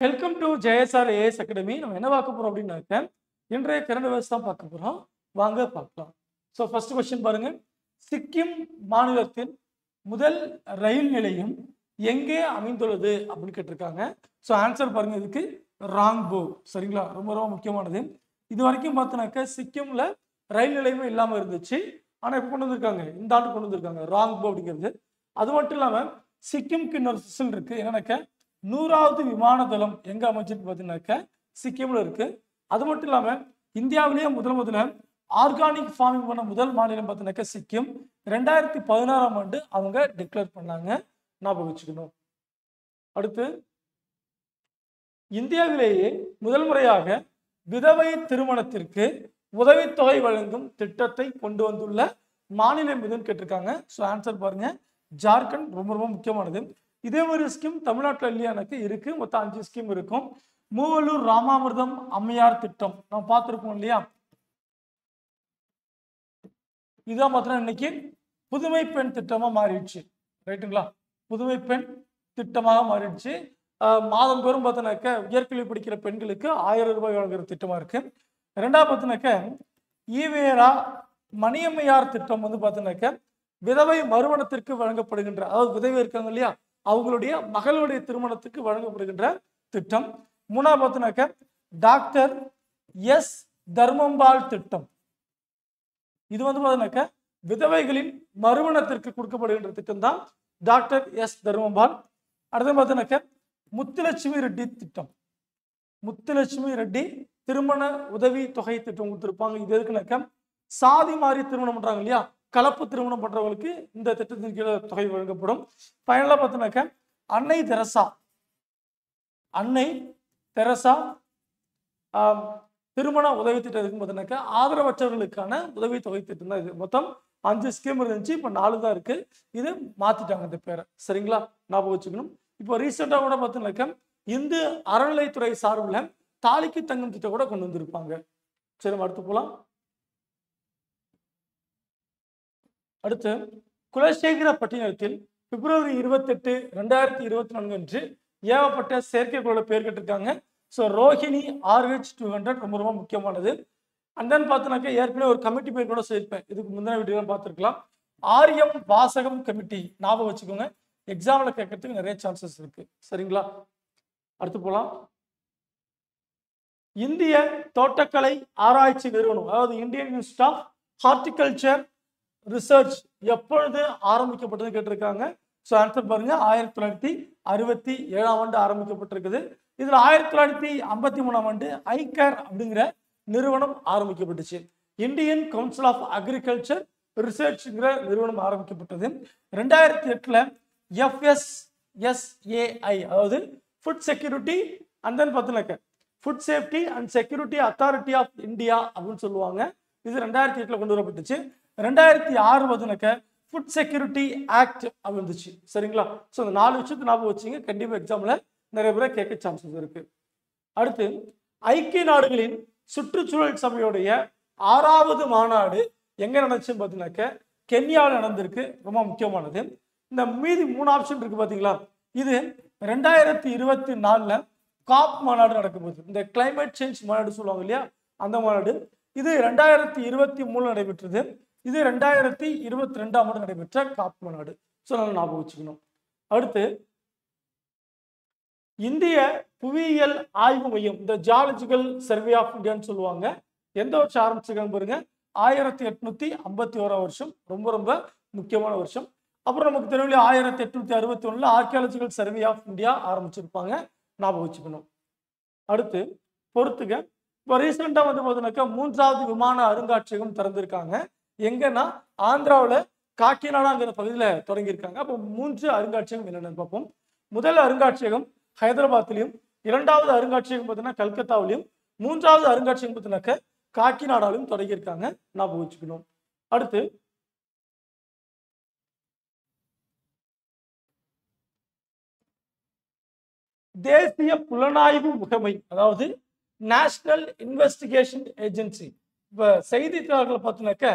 Welcome to Jayasar AS academy. நம்ம என்ன பார்க்க போறோம் அப்படின்னாக்க இன்றைய கரண்ட் அஃபேர்ஸ் தான் பார்க்க போறோம். வாங்க பார்க்கலாம். ஸோ ஃபர்ஸ்ட் கொஸ்டின் பாருங்க. சிக்கிம் மாநிலத்தின் முதல் ரயில் நிலையம் எங்கே அமைந்துள்ளது அப்படின்னு கேட்டிருக்காங்க. ஸோ ஆன்சர் பாருங்க, இதுக்கு ராங்போ. சரிங்களா, ரொம்ப ரொம்ப முக்கியமானது. இது வரைக்கும் பார்த்தோன்னாக்க சிக்கிம்ல ரயில் நிலையமே இல்லாமல் இருந்துச்சு. ஆனால் இப்போ கொண்டு வந்திருக்காங்க, இந்த ஆண்டு கொண்டு வந்திருக்காங்க ராங்போ அப்படிங்கிறது. அது மட்டும் இல்லாமல் சிக்கிம்க்கு இன்னொரு ஸ்பெஷல் இருக்கு. என்னன்னாக்க 100வது விமான தளம் எங்க அமைச்சிருக்கு பார்த்தீங்கன்னாக்க சிக்கிம்ல இருக்கு. அது மட்டும் இல்லாம இந்தியாவிலேயே முதல்ல ஆர்கானிக் ஃபார்மிங் பண்ண முதல் மாநிலம் பார்த்தீங்கன்னாக்க சிக்கிம். 2016ஆம் ஆண்டு அவங்க டிக்ளேர் பண்ணாங்க, ஞாபகம் வச்சுக்கணும். அடுத்து, இந்தியாவிலேயே முதல் முறையாக விதவை திருமணத்திற்கு உதவித்தொகை வழங்கும் திட்டத்தை கொண்டு வந்துள்ள மாநிலம் எதுன்னு கேட்டிருக்காங்க. ஸோ ஆன்சர் பாருங்க, ஜார்க்கண்ட். ரொம்ப ரொம்ப முக்கியமானது. இதே மாதிரி ஸ்கீம் தமிழ்நாட்டில் இல்லையா? எனக்கு இருக்கு. மொத்தம் 5 ஸ்கீம் இருக்கும். மூவலூர் ராமாமிர்தம் அம்மையார் திட்டம் நம்ம பார்த்துருக்கோம் இல்லையா? இதான் பார்த்தோன்னா இன்னைக்கு புதுமை பெண் திட்டமா மாறிடுச்சு. ரைட்டுங்களா, புதுமை பெண் திட்டமாக மாறிடுச்சு. மாதந்தோறும் பார்த்தோன்னாக்க உயர்கல்வி படிக்கிற பெண்களுக்கு 1000 ரூபாய் வழங்குற திட்டமா இருக்கு. ரெண்டாவது பார்த்தோன்னாக்க ஈவேரா மணியம்மையார் திட்டம் வந்து பார்த்தோன்னாக்க விதவை மறுமணத்திற்கு வழங்கப்படுகின்ற, அதாவது விதவை இருக்காங்க இல்லையா, அவங்களுடைய மகளுடைய திருமணத்துக்கு வழங்கப்படுகின்ற திட்டம். மூணாவது பார்த்தோன்னாக்க டாக்டர் எஸ் தர்மம்பால் திட்டம். இது வந்து பார்த்தோன்னாக்க விதவைகளின் மறுமணத்திற்கு கொடுக்கப்படுகின்ற திட்டம் தான் டாக்டர் எஸ் தர்மம்பால். அடுத்து பார்த்தோன்னாக்க முத்துலட்சுமி ரெட்டி திட்டம். முத்துலட்சுமி ரெட்டி திருமண உதவி தொகை திட்டம் கொடுத்துருப்பாங்க. இது எதுக்குனாக்க சாதி மாறி திருமணம் பண்றாங்க இல்லையா, கலப்பு திருமணம் பண்றவங்களுக்கு இந்த திட்டத்தின் கீழே தொகை வழங்கப்படும். ஃபைனலா பார்த்தோன்னாக்க அன்னை தெரசா திருமண உதவி திட்டம் இருக்குன்னு பார்த்தோன்னாக்க ஆதரவற்றவர்களுக்கான உதவி தொகை திட்டம் தான். இது மொத்தம் 5 ஸ்கீம் இருந்துச்சு, இப்போ 4 தான் இருக்கு. இது மாத்திட்டாங்க இந்த பேரை. சரிங்களா, ஞாபகம் வச்சுக்கணும். இப்போ ரீசெண்டாக கூட பார்த்தோன்னாக்க இந்து அறநிலைத்துறை சார்பில் தாலிக்கு தங்கும் திட்டம் கூட கொண்டு வந்திருப்பாங்க. சரி, நம்ம அடுத்து போலாம். அடுத்து, குலசேகரப்பட்டினத்தில் பிப்ரவரி 28, 2024 அன்று ஏவப்பட்ட செயற்கைக்கோளோட பேர் கேட்டிருக்காங்க. ஸோ ரோஹிணி RH-200 ரொம்ப ரொம்ப முக்கியமானது. அண்ட் தென் பார்த்தோன்னாக்க ஏற்கனவே ஒரு கமிட்டி பேர் கூட சொல்லியிருப்பேன், இதுக்கு முந்தின வீடியோ பார்த்துருக்கலாம். ஆரியம் வாசகம் கமிட்டி, ஞாபகம் வச்சுக்கோங்க. எக்ஸாமில் கேட்கறதுக்கு நிறைய சான்சஸ் இருக்கு. சரிங்களா, அடுத்து போகலாம். இந்திய தோட்டக்கலை ஆராய்ச்சி நிறுவனம், அதாவது Indian institute of horticulture research எப்பொழுது ஆரம்பிக்கப்பட்டது கேட்டிருக்காங்க. ஸோ ஆன்சர் பாருங்க, 1967ஆம் ஆண்டு ஆரம்பிக்கப்பட்டிருக்குது. இதுல 1953ஆம் ஆண்டு ஐகேர் அப்படிங்கிற நிறுவனம் ஆரம்பிக்கப்பட்டுச்சு. இந்தியன் கவுன்சில் ஆஃப் அக்ரிகல்ச்சர் ரிசர்ச்ங்கிற நிறுவனம் ஆரம்பிக்கப்பட்டது. 2008ல் FSSAI, அதாவது ஃபுட் செக்யூரிட்டி அண்ட் தென் பார்த்தீங்கன்னாக்க food safety and security authority of India அப்படின்னு சொல்லுவாங்க. இது 2008ல் கொண்டு வரப்பட்டுச்சு. 2006 பார்த்தீங்கன்னாக்க ஃபுட் செக்யூரிட்டி ஆக்ட் அப்படி இருந்துச்சு. சரிங்களா, ஸோ இந்த 4 விஷயத்தை ஞாபகம் வச்சுங்க, கண்டிப்பாக எக்ஸாம்ல நிறைய பேரை கேட்க சான்சஸ் இருக்கு. அடுத்து, ஐக்கிய நாடுகளின் சுற்றுச்சூழல் சபையுடைய 6வது மாநாடு எங்க நடந்துச்சுன்னு பார்த்தீங்கன்னாக்க கென்யாவில் நடந்திருக்கு. ரொம்ப முக்கியமானது. இந்த மீதி 3 ஆப்ஷன் இருக்கு பார்த்தீங்களா, இது 2024ல் காப் மாநாடு நடக்கும் போது, இந்த கிளைமேட் சேஞ்ச் மாநாடு சொல்லுவாங்க இல்லையா, அந்த மாநாடு. இது 2023 நடைபெற்றது. இது 2022ஆம் ஆண்டு நடைபெற்ற காப் மாநாடு. ஸோ நல்லா ஞாபகம் வச்சுக்கணும். அடுத்து, இந்திய புவியியல் ஆய்வு மையம், இந்த ஜியாலஜிக்கல் சர்வே ஆஃப் இந்தியான்னு சொல்லுவாங்க, எந்த வருஷம் ஆரம்பிச்சிருக்காங்க பாருங்க, 1851ஆம் வருஷம். ரொம்ப ரொம்ப முக்கியமான வருஷம். அப்புறம் நமக்கு தெரியும் 1861ல் ஆர்கியாலஜிக்கல் சர்வே ஆஃப் இந்தியா ஆரம்பிச்சிருப்பாங்க, ஞாபகம் வச்சுக்கணும். அடுத்து பொறுத்துக்க, இப்போ ரீசெண்டாக வந்து பார்த்தீங்கன்னாக்கா 3வது விமான அருங்காட்சியகம் திறந்திருக்காங்க. எங்கன்னா ஆந்திராவில் காக்கிநாடாங்கிற பகுதியில் தொடங்கியிருக்காங்க. அப்போ 3 அருங்காட்சியகம் என்னென்னு பார்ப்போம். முதல் அருங்காட்சியகம் ஹைதராபாத்லையும், 2வது அருங்காட்சியகம் பார்த்தீங்கன்னா கல்கத்தாவிலையும், 3வது அருங்காட்சியகம் பார்த்தீங்கன்னாக்க காக்கிநாடாலையும் தொடங்கியிருக்காங்க, ஞாபகம் வச்சுக்கணும். அடுத்து, தேசிய புலனாய்வு முகமை, அதாவது நேஷனல் இன்வெஸ்டிகேஷன் ஏஜென்சி. இப்போ செய்தித்தாள்களை பார்த்தீங்கன்னாக்க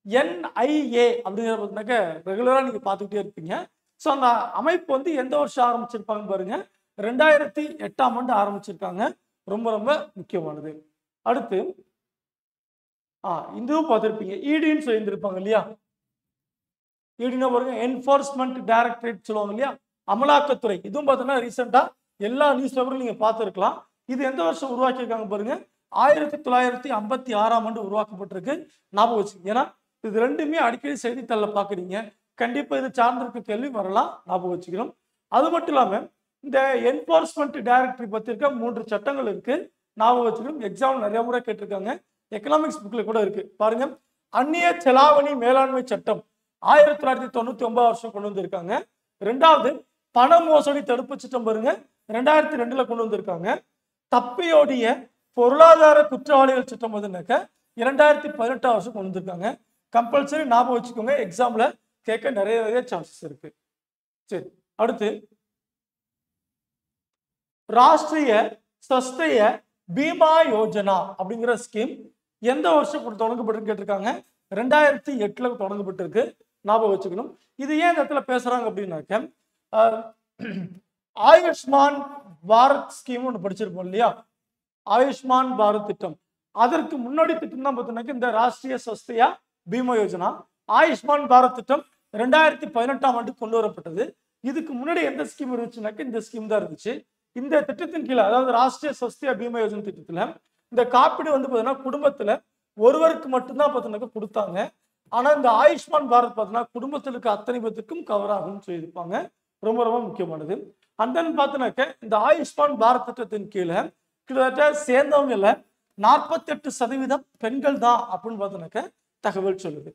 NIA அப்படிங்கிற பார்த்தீங்கன்னாக்க ரெகுலராக நீங்கள் பார்த்துக்கிட்டே இருப்பீங்க. ஸோ அந்த அமைப்பு வந்து எந்த வருஷம் ஆரம்பிச்சிருப்பாங்க பாருங்க, 2008ஆம் ஆண்டு ஆரம்பிச்சிருக்காங்க. ரொம்ப ரொம்ப முக்கியமானது. அடுத்து இதுவும் பார்த்திருப்பீங்க. இடின்னு சொல்லியிருந்திருப்பாங்க இல்லையா? இடினா பாருங்க, என்ஃபோர்ஸ்மெண்ட் டைரக்டரேட் சொல்லுவாங்க இல்லையா? அமலாக்கத்துறை. இதுவும் பார்த்தீங்கன்னா ரீசெண்டா எல்லா நியூஸ் பேப்பரும் நீங்க பார்த்துருக்கலாம். இது எந்த வருஷம் உருவாக்கியிருக்காங்க பாருங்க, 1956ஆம் ஆண்டு உருவாக்கப்பட்டிருக்கு. ஞாபகம் வச்சுக்கோங்க. ஏன்னா இது ரெண்டுமே அடிக்கடி செய்தித்தாள்ல பார்க்குறீங்க. கண்டிப்பா இது சார்ந்திருக்க கேள்வி வரலாம். ஞாபகம் வச்சுக்கணும். அது மட்டும் இல்லாம இந்த என்ஃபோர்ஸ்மெண்ட் டைரக்டரி பத்தி இருக்க 3 சட்டங்கள் இருக்கு. ஞாபகம் வச்சுக்கணும். எக்ஸாம் நிறைய முறை கேட்டிருக்காங்க. எக்கனாமிக்ஸ் புக்ல கூட இருக்கு. பாருங்க, அந்நிய செலாவணி மேலாண்மை சட்டம் 1999 வருஷம் கொண்டு வந்திருக்காங்க. ரெண்டாவது பண மோசடி தடுப்பு சட்டம் பாருங்க, 2002ல கொண்டு வந்திருக்காங்க. தப்பியோடிய பொருளாதார குற்றவாளிகள் சட்டம் வந்துனாக்க 2018 வருஷம் கொண்டு வந்திருக்காங்க. கம்பல்சரி ஞாபகம் வச்சுக்கோங்க. எக்ஸாம்ல கேட்க நிறைய சான்சஸ் இருக்கு. சரி, அடுத்து ராஷ்டிரிய ஸ்வஸ்தய பீமா யோஜனா அப்படிங்கிற ஸ்கீம் எந்த வருஷம் தொடங்கப்பட்டு கேட்டிருக்காங்க? 2008ல தொடங்கப்பட்டிருக்கு. ஞாபகம் வச்சுக்கணும். இது ஏன் இந்த இடத்துல பேசுறாங்க அப்படின்னாக்க, ஆயுஷ்மான் பாரத் ஸ்கீம் ஒன்று படிச்சிருப்போம் இல்லையா? ஆயுஷ்மான் பாரத் திட்டம், அதற்கு முன்னாடி திட்டம் தான் பார்த்தீங்கன்னா இந்த ராஷ்டிரிய ஸ்வஸ்தயா பீமா யோஜனா. ஆயுஷ்மான் பாரத் திட்டம் 2018ஆம் ஆண்டு கொண்டு வரப்பட்டது. இதுக்கு முன்னாடி எந்த ஸ்கீம் இருந்துச்சுனாக்க இந்த ஸ்கீம் தான் இருந்துச்சு. இந்த திட்டத்தின் கீழே, அதாவது ராஷ்டிரிய ஸ்வஸ்தயா பீமா யோஜனா திட்டத்துல இந்த காப்பீடு வந்து பார்த்தீங்கன்னா குடும்பத்துல ஒருவருக்கு மட்டும்தான் பார்த்தீங்கன்னா கொடுத்தாங்க. ஆனா இந்த ஆயுஷ்மான் பாரத் பார்த்தீங்கன்னா குடும்பத்தில் இருக்க அத்தனை பேத்துக்கும் கவர் ஆகும்னு சொல்லியிருப்பாங்க. ரொம்ப ரொம்ப முக்கியமானது. அண்ட் தென் பார்த்தீங்கன்னாக்க இந்த ஆயுஷ்மான் பாரத் திட்டத்தின் கீழே கிட்டத்தட்ட சேர்ந்தவங்கல 48% பெண்கள் தான் அப்படின்னு பார்த்தீங்கன்னாக்க தகவல் சொல்லுது.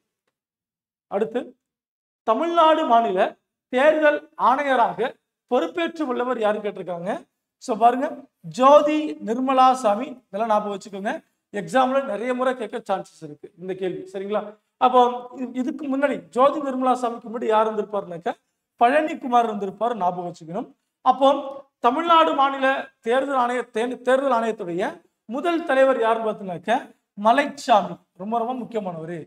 அடுத்து தமிழ்நாடு மாநில தேர்தல் ஆணையராக பொறுப்பேற்று உள்ளவர் யாரு கேட்டிருக்காங்க? ஸோ பாருங்க, ஜோதி நிர்மலா சாமி. இதெல்லாம் ஞாபகம் வச்சுக்கோங்க. எக்ஸாம்ல நிறைய முறை கேட்க சான்சஸ் இருக்கு இந்த கேள்வி. சரிங்களா? அப்போ இதுக்கு முன்னாடி ஜோதி நிர்மலா சாமிக்கு முன்னாடி யார் இருந்திருப்பாருனாக்க பழனிக்குமார் இருந்திருப்பார். ஞாபகம் வச்சுக்கணும். அப்போ தமிழ்நாடு மாநில தேர்தல் ஆணையத்துடைய முதல் தலைவர் யாருன்னு பார்த்தீங்கன்னாக்க மலைச்சாமி. ரொம்ப ரொம்ப முக்கியமானவர்.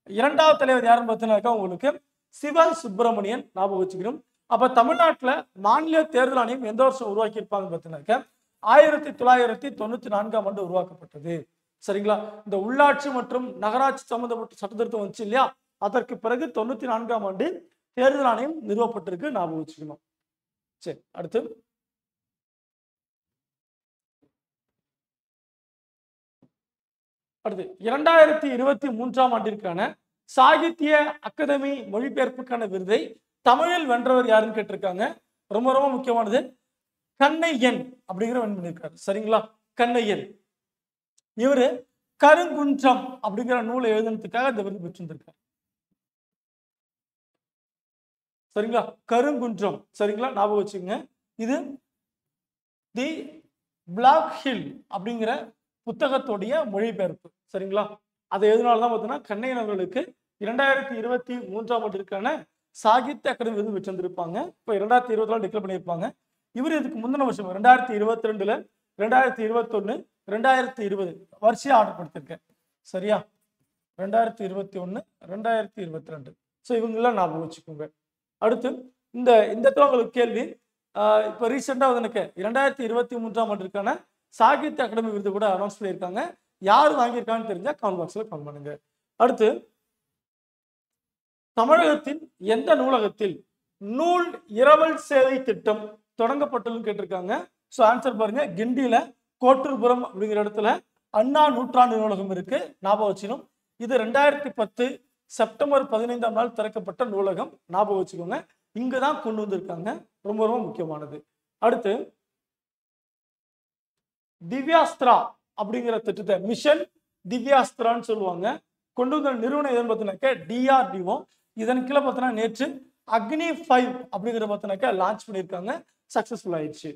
இரண்டாவது தலைவர் யாருன்னு பார்த்தீங்கன்னாக்கா உங்களுக்கு சிவ சுப்பிரமணியன். ஞாபகம் வச்சுக்கணும். அப்ப தமிழ்நாட்டில் மாநில தேர்தல் ஆணையம் எந்த வருஷம் உருவாக்கி இருப்பாங்க பார்த்தீங்கன்னாக்க 1994ஆம் ஆண்டு உருவாக்கப்பட்டது. சரிங்களா? இந்த உள்ளாட்சி மற்றும் நகராட்சி சம்பந்தப்பட்ட சட்டத்திருத்தம் வந்துச்சு இல்லையா? அதற்கு பிறகு 94ஆம் ஆண்டு தேர்தல் ஆணையம் நிறுவப்பட்டிருக்கு. ஞாபகம் வச்சுக்கணும். சரி, அடுத்து அடுத்து 2023ஆம் ஆண்டிற்கான சாகித்ய அகாதமி மொழிபெயர்ப்புக்கான விருதை தமிழில் வென்றவர் யாருன்னு கேட்டிருக்காங்க. ரொம்ப ரொம்ப முக்கியமானது. கண்ணையன் அப்படிங்கிற பண்ணியிருக்காரு. சரிங்களா? கண்ணையன் இவரு கருங்குன்றம் அப்படிங்கிற நூலை எழுதுனதுக்காக இந்த விருது பெற்றிருந்திருக்காரு. சரிங்களா? கருங்குன்றம். சரிங்களா? ஞாபகம் வச்சுங்க. இது தி பிளாக் ஹில் அப்படிங்கிற புத்தகத்துடைய மொழிபெயர்ப்பு. சரிங்களா? அதை எதனாலதான் பார்த்தீங்கன்னா கண்ணையன் அவர்களுக்கு 2023ஆம் ஆண்டிற்கான சாகித்ய அகாடமி விருது பெற்றிருந்திருப்பாங்க. இப்போ 2024 டிக்ளேர் பண்ணியிருப்பாங்க. இவர் இதுக்கு முந்தின வருஷம் 2022ல 2021 2020 வரிசையா ஆர்டர் கொடுத்திருக்கேன். சரியா? 2021 2022. ஸோ இவங்கெல்லாம் ஞாபகம் வச்சுக்கோங்க. அடுத்து இந்த இடத்துல உங்களுக்கு கேள்வி, இப்போ ரீசெண்டாக வந்து எனக்கு 2023ஆம் ஆண்டிற்கான சாகித்ய அகாடமி விருது கூட அனௌன்ஸ் பண்ணியிருக்காங்க. யார் வாங்கியிருக்கான்னு தெரிஞ்சா கமெண்ட் பாக்ஸ்ல கமெண்ட் பண்ணுங்க. அடுத்து தமிழகத்தின் எந்த நூலகத்தில் நூல் இரவல் சேவை திட்டம் தொடங்கப்பட்டதுன்னு கேட்டிருக்காங்க. ஸோ ஆன்சர் பாருங்க, கிண்டியில கோட்டூர்புரம் அப்படிங்கிற இடத்துல அண்ணா நூற்றாண்டு நூலகம் இருக்கு. ஞாபகம் வச்சுக்கணும். இது 2010 செப்டம்பர் 15ஆம் நாள் திறக்கப்பட்ட நூலகம். ஞாபகம் வச்சுக்கோங்க. இங்கதான் கொண்டு வந்திருக்காங்க. ரொம்ப ரொம்ப முக்கியமானது. அடுத்து திவ்யாஸ்திரா அப்படிங்கிற திட்டத்தை மிஷன் திவ்யாஸ்திரான்னு சொல்லுவாங்க. கொண்டு வந்த நிறுவனம் எதுன்னு பார்த்தீங்கன்னாக்க DRDO. இதன் கீழே பார்த்தீங்கன்னா நேற்று அக்னி 5 அப்படிங்கிற பார்த்தீங்கன்னாக்க லான்ச் பண்ணியிருக்காங்க. சக்சஸ்ஃபுல் ஆயிடுச்சு.